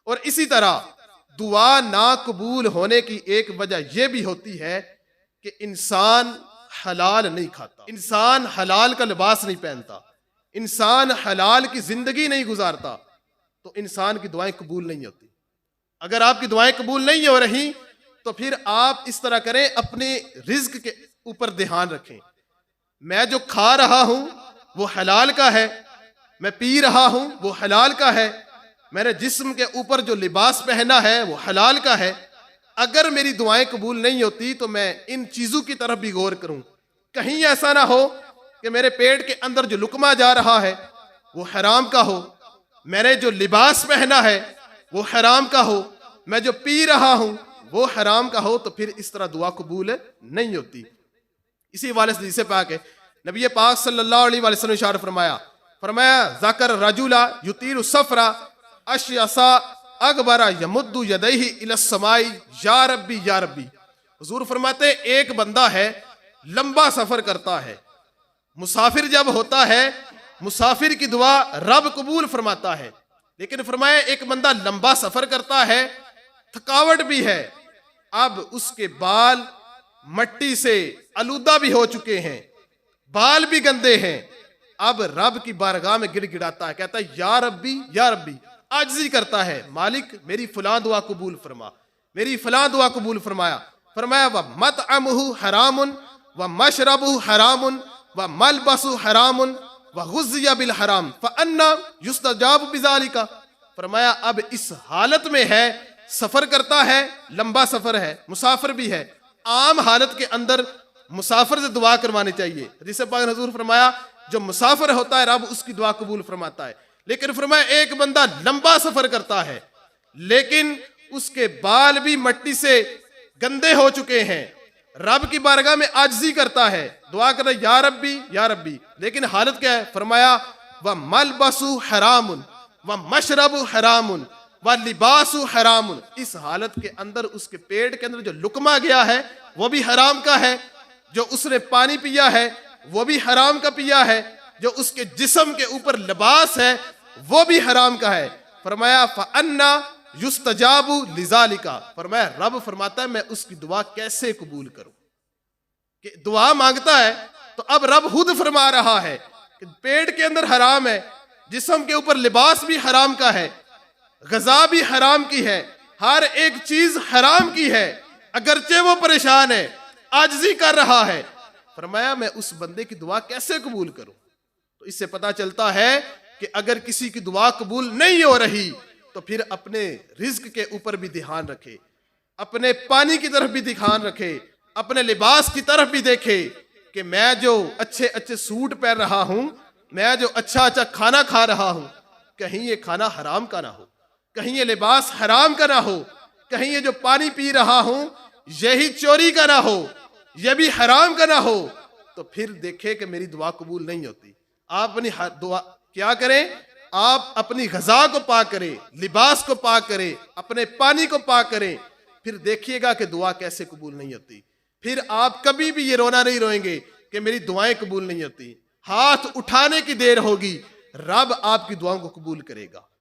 और इसी तरह दुआ ना कबूल होने की एक वजह यह भी होती है कि इंसान हलाल नहीं खाता, इंसान हलाल का लिबास नहीं पहनता, इंसान हलाल की जिंदगी नहीं गुजारता, तो इंसान की दुआएं कबूल नहीं होती। अगर आपकी दुआएं कबूल नहीं हो रही तो फिर आप इस तरह करें, अपने रिज्क के ऊपर ध्यान रखें। मैं जो खा रहा हूं वो हलाल का है, मैं पी रहा हूं वो हलाल का है, मेरे जिस्म के ऊपर जो लिबास पहना है वो हलाल का है। अगर मेरी दुआएं कबूल नहीं होती तो मैं इन चीजों की तरफ भी गौर करूं। कहीं ऐसा ना हो कि मेरे पेट के अंदर जो लुकमा जा रहा है वो हराम का हो, मैंने जो लिबास पहना है वो हराम का हो, मैं जो पी रहा हूं वो हराम का हो, तो फिर इस तरह दुआ कबूल नहीं होती। इसी वाले से जिसे पाक है नबी पाक सल्लल्लाहु अलैहि वसल्लम ने इरशाद फरमाया ज़कर रजुला युतीरु सफरा अशयसा अकबरा यमुद्दु यदैहि इलस समाई या रब्बी या रब्बी। हुजूर फरमाते एक बंदा है लंबा सफर करता है, मुसाफिर जब होता है मुसाफिर की दुआ रब कबूल फरमाता है, लेकिन फरमाया एक बंदा लंबा सफर करता है, थकावट भी है, अब उसके बाल मट्टी से आलूदा भी हो चुके हैं, बाल भी गंदे हैं, अब रब की बारगाह में गिड़गिड़ाता है, कहता है या रब्बी, आजिज़ी करता है, मालिक मेरी फलां दुआ कबूल फरमा, मेरी फलां दुआ कबूल फरमाया व मतअमुहु हरामुन व मशरबुहु हरामुन व मलबसु हरामुन व गुज़िया बिल हराम फअन्ना युस्तजाबु बिज़ालिका। फरमाया अब इस हालत में है, सफर करता है, लंबा सफर है, मुसाफिर भी है, आम हालत के अंदर मुसाफिर से दुआ करवानी चाहिए। जिसे पाक हुजूर फरमाया जो मुसाफिर होता है रब उसकी दुआ कबूल फरमाता है, लेकिन फरमाया एक बंदा लंबा सफर करता है लेकिन उसके बाल भी मट्टी से गंदे हो चुके हैं, रब की बारगाह में आजिज़ी करता है, दुआ कर या रब्बी, लेकिन हालत क्या है? फरमाया व मलबसु हरामुन व मशरबु हरामुन व लिबासु हरामुन। इस हालत के अंदर उसके पेट के अंदर जो लुकमा गया है वो भी हराम का है, जो उसने पानी पिया है वो भी हराम का पिया है, जो उसके जिस्म के ऊपर लिबास है वो भी हराम का है। फरमाया फअन्ना युस्तजाबु लिज़ालिका। फरमाया रब फरमाता है मैं उसकी दुआ कैसे कबूल करूं? कि दुआ मांगता है तो अब रब खुद फरमा रहा है कि पेट के अंदर हराम है, जिस्म के ऊपर लिबास भी हराम का है, ग़िज़ा भी हराम की है, हर एक चीज हराम की है, अगरचे वो परेशान है, आजिज़ी कर रहा है। फरमाया मैं उस बंदे की दुआ कैसे कबूल करूं? तो इससे पता चलता है कि अगर किसी की दुआ कबूल नहीं हो रही तो फिर अपने रिज्क के ऊपर भी ध्यान रखे, अपने पानी की तरफ भी ध्यान रखे, अपने लिबास की तरफ भी देखे कि मैं जो अच्छे अच्छे सूट पहन रहा हूं, मैं जो अच्छा अच्छा खाना खा रहा हूं, कहीं ये खाना हराम का ना हो, कहीं ये लिबास हराम का ना हो, कहीं ये जो पानी पी रहा हूं यही चोरी का ना हो, यह भी हराम का ना हो, तो फिर देखे कि मेरी दुआ कबूल नहीं होती। आप अपनी दुआ क्या करें? आप अपनी ग़िज़ा को पाक करें, लिबास को पाक करें, अपने पानी को पाक करें, फिर देखिएगा कि दुआ कैसे कबूल नहीं होती। फिर आप कभी भी ये रोना नहीं रोएंगे कि मेरी दुआएं कबूल नहीं होती। हाथ उठाने की देर होगी, रब आपकी दुआओं को कबूल करेगा।